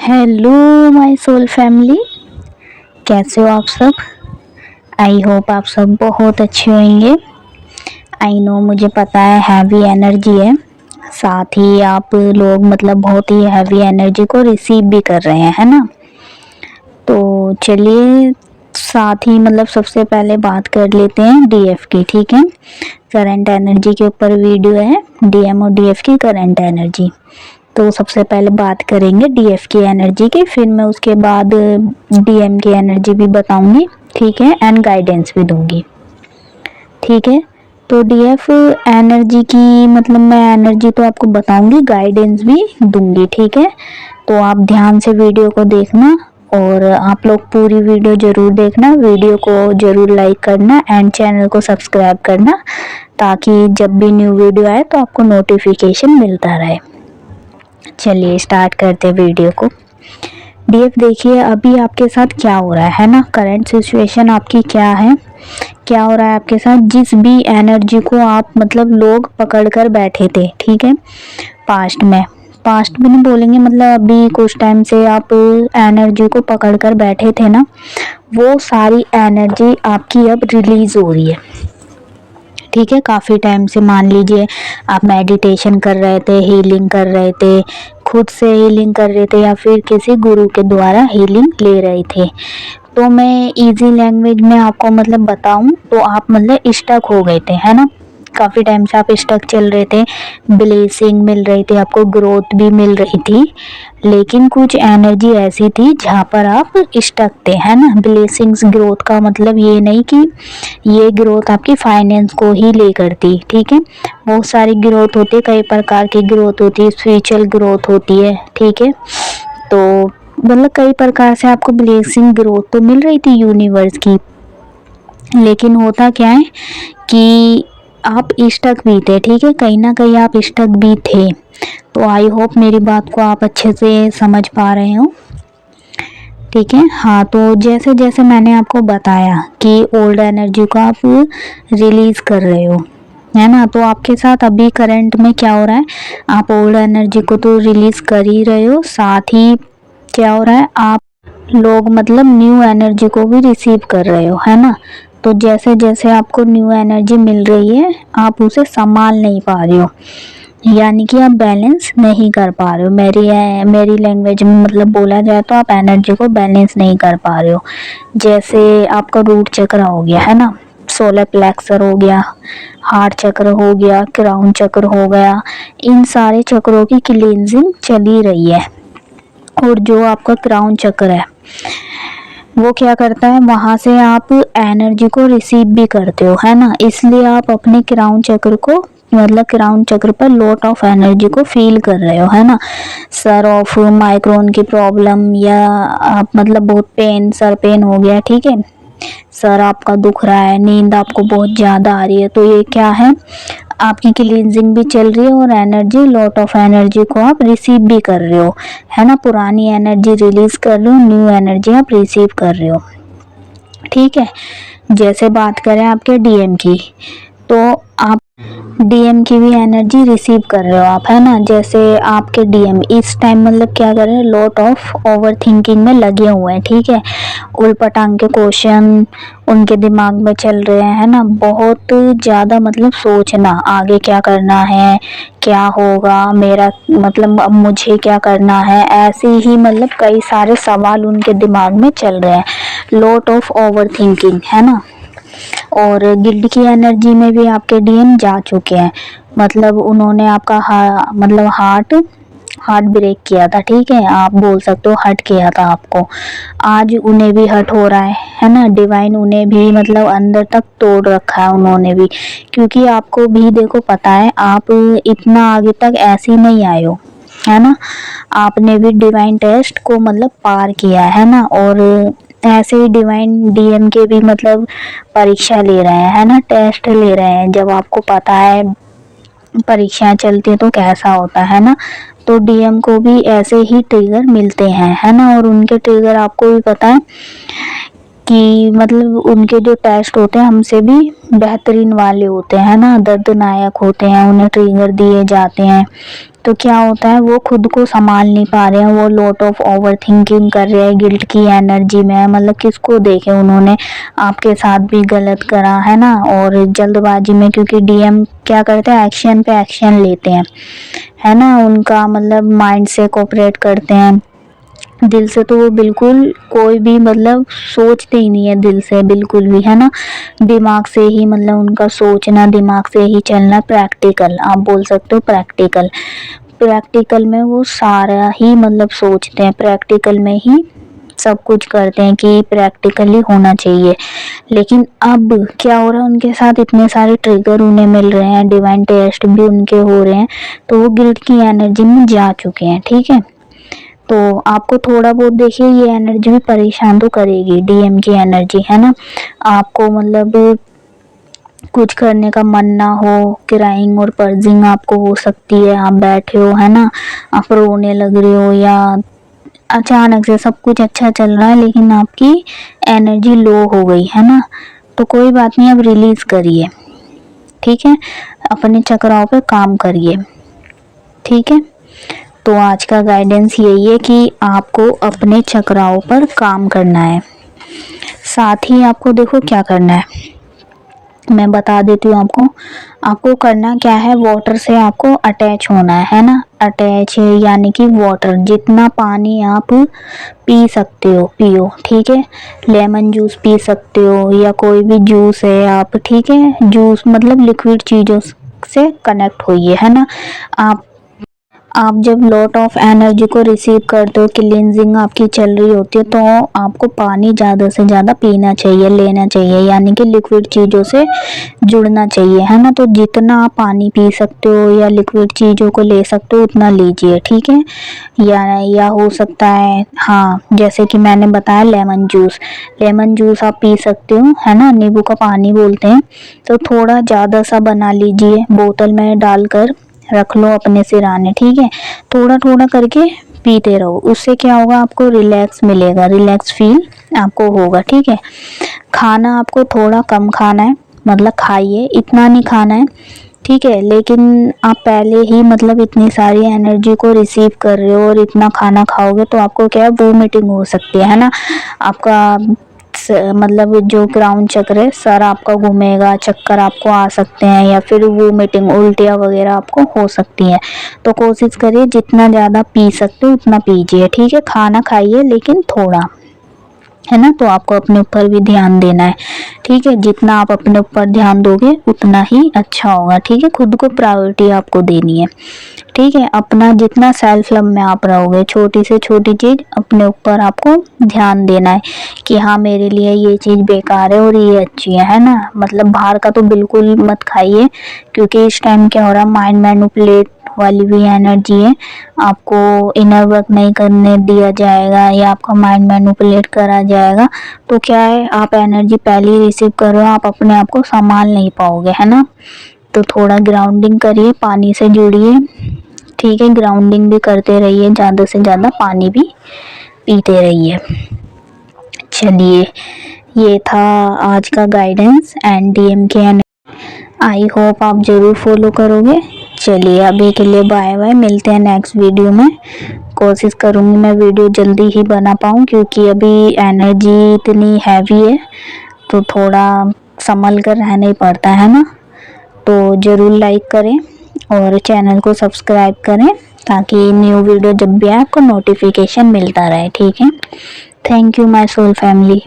Hello my soul family, कैसे हो आप सब। आई होप आप सब बहुत अच्छे होंगे। आई नो, मुझे पता है हैवी एनर्जी है, साथ ही आप लोग मतलब बहुत ही हैवी एनर्जी को रिसीव भी कर रहे हैं, है ना। तो चलिए साथ ही मतलब सबसे पहले बात कर लेते हैं डीएफ की, ठीक है। करंट एनर्जी के ऊपर वीडियो है, डीएम और डीएफ की करंट एनर्जी। तो सबसे पहले बात करेंगे डीएफ की एनर्जी की, फिर मैं उसके बाद डीएम की एनर्जी भी बताऊंगी, ठीक है, एंड गाइडेंस भी दूंगी, ठीक है। तो डीएफ एनर्जी की मतलब मैं एनर्जी तो आपको बताऊंगी, गाइडेंस भी दूंगी, ठीक है। तो आप ध्यान से वीडियो को देखना और आप लोग पूरी वीडियो जरूर देखना, वीडियो को जरूर लाइक करना एंड चैनल को सब्सक्राइब करना, ताकि जब भी न्यू वीडियो आए तो आपको नोटिफिकेशन मिलता रहे। चलिए स्टार्ट करते हैं वीडियो को। डीएफ देखिए अभी आपके साथ क्या हो रहा है ना, करंट सिचुएशन आपकी क्या है, क्या हो रहा है आपके साथ। जिस भी एनर्जी को आप मतलब लोग पकड़ कर बैठे थे, ठीक है, पास्ट में नहीं बोलेंगे, मतलब अभी कुछ टाइम से आप एनर्जी को पकड़ कर बैठे थे ना, वो सारी एनर्जी आपकी अब रिलीज हो रही है, ठीक है। काफ़ी टाइम से मान लीजिए आप मेडिटेशन कर रहे थे, हीलिंग कर रहे थे, खुद से हीलिंग कर रहे थे या फिर किसी गुरु के द्वारा हीलिंग ले रहे थे। तो मैं इजी लैंग्वेज में आपको मतलब बताऊं तो आप मतलब स्टक हो गए थे, है ना। काफ़ी टाइम से आप स्टक चल रहे थे, ब्लेसिंग मिल रही थी आपको, ग्रोथ भी मिल रही थी, लेकिन कुछ एनर्जी ऐसी थी जहाँ पर आप स्टक थे, है ना। ब्लेसिंग्स ग्रोथ का मतलब ये नहीं कि ये ग्रोथ आपकी फाइनेंस को ही लेकर थी, ठीक है। बहुत सारी ग्रोथ होती है, कई प्रकार की ग्रोथ होती है, स्पिरिचुअल ग्रोथ होती है, ठीक है। तो मतलब कई प्रकार से आपको ब्लेसिंग ग्रोथ तो मिल रही थी यूनिवर्स की, लेकिन होता क्या है कि आप स्टक भी थे, ठीक है, कहीं ना कहीं आप स्टक भी थे। तो आई होप मेरी बात को आप अच्छे से समझ पा रहे हो, ठीक है। हाँ, तो जैसे जैसे मैंने आपको बताया कि ओल्ड एनर्जी को आप रिलीज कर रहे हो, है ना। तो आपके साथ अभी करंट में क्या हो रहा है, आप ओल्ड एनर्जी को तो रिलीज कर ही रहे हो, साथ ही क्या हो रहा है, आप लोग मतलब न्यू एनर्जी को भी रिसीव कर रहे हो, है ना। तो जैसे जैसे आपको न्यू एनर्जी मिल रही है आप उसे संभाल नहीं पा रहे हो, यानी कि आप बैलेंस नहीं कर पा रहे हो। मेरी लैंग्वेज में मतलब बोला जाए तो आप एनर्जी को बैलेंस नहीं कर पा रहे हो। जैसे आपका रूट चक्र हो गया, है ना, सोलर प्लेक्सर हो गया, हार्ट चक्र हो गया, क्राउन चक्र हो गया, इन सारे चक्रों की क्लींजिंग चली रही है। और जो आपका क्राउन चक्र है वो क्या करता है, वहां से आप एनर्जी को रिसीव भी करते हो, है ना। इसलिए आप अपने क्राउन चक्र को मतलब क्राउन चक्र पर लॉट ऑफ एनर्जी को फील कर रहे हो, है ना। सर ऑफ माइग्रेन की प्रॉब्लम या आप मतलब बहुत पेन, सर पेन हो गया, ठीक है, सर आपका दुख रहा है, नींद आपको बहुत ज़्यादा आ रही है, तो ये क्या है, आपकी क्लींजिंग भी चल रही है और एनर्जी, लॉट ऑफ एनर्जी को आप रिसीव भी कर रहे हो, है ना। पुरानी एनर्जी रिलीज कर रहे हो, न्यू एनर्जी आप रिसीव कर रहे हो, ठीक है। जैसे बात करें आपके डीएम की, तो आप डीएम की भी एनर्जी रिसीव कर रहे हो आप, है ना। जैसे आपके डीएम इस टाइम मतलब क्या कर रहे हैं, लॉट ऑफ ओवर थिंकिंग में लगे हुए हैं, ठीक है। उलपटांग के क्वेश्चन उनके दिमाग में चल रहे हैं, है ना। बहुत ज़्यादा मतलब सोचना, आगे क्या करना है, क्या होगा मेरा, मतलब अब मुझे क्या करना है, ऐसे ही मतलब कई सारे सवाल उनके दिमाग में चल रहे हैं, लॉट ऑफ ओवर थिंकिंग, है ना। और गिल्ड की एनर्जी में भी आपके डीएम जा चुके हैं, मतलब उन्होंने आपका मतलब हार्ट ब्रेक किया था, ठीक है, आप बोल सकते हो हट किया था आपको। आज उन्हें भी हट हो रहा है ना। डिवाइन उन्हें भी मतलब अंदर तक तोड़ रखा है उन्होंने भी, क्योंकि आपको भी देखो पता है आप इतना आगे तक ऐसे ही नहीं आए हो, है ना। आपने भी डिवाइन टेस्ट को मतलब पार किया है ना। और ऐसे ही डिवाइन डीएम के भी मतलब परीक्षा ले रहे हैं, है ना, टेस्ट ले रहे हैं। जब आपको पता है परीक्षाएं चलती है तो कैसा होता है ना, तो डीएम को भी ऐसे ही ट्रिगर मिलते हैं, है ना। और उनके ट्रिगर आपको भी पता है कि मतलब उनके जो टेस्ट होते हैं हमसे भी बेहतरीन वाले होते हैं ना, दर्दनायक होते हैं, उन्हें ट्रिगर दिए जाते हैं तो क्या होता है, वो खुद को संभाल नहीं पा रहे हैं, वो लॉट ऑफ ओवर थिंकिंग कर रहे हैं, गिल्ट की एनर्जी में, मतलब किसको देखे, उन्होंने आपके साथ भी गलत करा है ना, और जल्दबाजी में, क्योंकि डीएम क्या करते हैं, एक्शन पे एक्शन लेते हैं, है ना, उनका मतलब माइंड से कोऑपरेट करते हैं, दिल से तो वो बिल्कुल कोई भी मतलब सोचते ही नहीं है, दिल से बिल्कुल भी, है ना, दिमाग से ही मतलब उनका सोचना, दिमाग से ही चलना, प्रैक्टिकल आप बोल सकते हो, प्रैक्टिकल प्रैक्टिकल में वो सारा ही मतलब सोचते हैं, प्रैक्टिकल में ही सब कुछ करते हैं कि प्रैक्टिकली होना चाहिए। लेकिन अब क्या हो रहा है उनके साथ, इतने सारे ट्रिगर उन्हें मिल रहे हैं, डिवाइन टेस्ट भी उनके हो रहे हैं, तो वो गिल्ट की एनर्जी में जा चुके हैं, ठीक है। तो आपको थोड़ा बहुत देखिए ये एनर्जी भी परेशान तो करेगी, डीएम की एनर्जी, है ना, आपको मतलब कुछ करने का मन ना हो, क्राइंग और पर्जिंग आपको हो सकती है, आप बैठे हो, है ना, आप रोने लग रहे हो, या अचानक से सब कुछ अच्छा चल रहा है लेकिन आपकी एनर्जी लो हो गई, है ना, तो कोई बात नहीं, अब रिलीज करिए, ठीक है, अपने चक्राओं पे काम करिए, ठीक है। तो आज का गाइडेंस यही है कि आपको अपने चक्राओं पर काम करना है, साथ ही आपको देखो क्या करना है, मैं बता देती हूँ आपको। आपको करना क्या है, वाटर से आपको अटैच होना है ना, अटैच यानी कि वाटर, जितना पानी आप पी सकते हो पियो, ठीक है, लेमन जूस पी सकते हो या कोई भी जूस है आप, ठीक है, जूस मतलब लिक्विड चीज़ों से कनेक्ट होइए, है ना। आप जब लॉट ऑफ एनर्जी को रिसीव करते हो, क्लींजिंग आपकी चल रही होती है, तो आपको पानी ज़्यादा से ज़्यादा पीना चाहिए, लेना चाहिए, यानी कि लिक्विड चीज़ों से जुड़ना चाहिए, है ना। तो जितना आप पानी पी सकते हो या लिक्विड चीज़ों को ले सकते हो उतना लीजिए, ठीक है। या हो सकता है, हाँ, जैसे कि मैंने बताया लेमन जूस आप पी सकते हो, है ना, नींबू का पानी बोलते हैं, तो थोड़ा ज़्यादा सा बना लीजिए, बोतल में डालकर रख लो अपने सिराने, ठीक है, थोड़ा थोड़ा करके पीते रहो, उससे क्या होगा, आपको रिलैक्स मिलेगा, रिलैक्स फील आपको होगा, ठीक है। खाना आपको थोड़ा कम खाना है, मतलब खाइए, इतना नहीं खाना है, ठीक है, लेकिन आप पहले ही मतलब इतनी सारी एनर्जी को रिसीव कर रहे हो और इतना खाना खाओगे तो आपको क्या है, वोमिटिंग हो सकती है ना, आपका मतलब जो क्राउन चक्र है, सर आपका घूमेगा, चक्कर आपको आ सकते हैं, या फिर वोमिटिंग, उल्टियाँ वगैरह आपको हो सकती हैं। तो कोशिश करिए जितना ज़्यादा पी सकते हो उतना पीजिए, ठीक है, खाना खाइए लेकिन थोड़ा, है ना। तो आपको अपने ऊपर भी ध्यान देना है, ठीक है, जितना आप अपने ऊपर ध्यान दोगे उतना ही अच्छा होगा, ठीक है, खुद को प्रायोरिटी आपको देनी है, ठीक है, अपना जितना सेल्फ लव में आप रहोगे, छोटी से छोटी चीज़ अपने ऊपर आपको ध्यान देना है कि हाँ मेरे लिए ये चीज़ बेकार है और ये अच्छी है ना, मतलब बाहर का तो बिल्कुल मत खाइए, क्योंकि इस टाइम क्या हो रहा है, माइंड मैनिपुलेट वाली भी एनर्जी है, आपको इनर वर्क नहीं करने दिया जाएगा या आपका माइंड मैनिपुलेट करा जाएगा, तो क्या है, आप एनर्जी पहले ही रिसीव कर रहे हो, आप अपने आप को संभाल नहीं पाओगे, है ना। तो थोड़ा ग्राउंडिंग करिए, पानी से जुड़िए, ठीक है, ग्राउंडिंग भी करते रहिए, ज़्यादा से ज़्यादा पानी भी पीते रहिए। चलिए, ये था आज का गाइडेंस एंड डीएम के, आई होप आप ज़रूर फॉलो करोगे। चलिए अभी के लिए बाय बाय, मिलते हैं नेक्स्ट वीडियो में। कोशिश करूँगी मैं वीडियो जल्दी ही बना पाऊँ, क्योंकि अभी एनर्जी इतनी हैवी है तो थोड़ा संभल कर रहना ही पड़ता है ना। तो ज़रूर लाइक करें और चैनल को सब्सक्राइब करें, ताकि न्यू वीडियो जब भी आए आपको नोटिफिकेशन मिलता रहे, ठीक है। Thank you my soul family.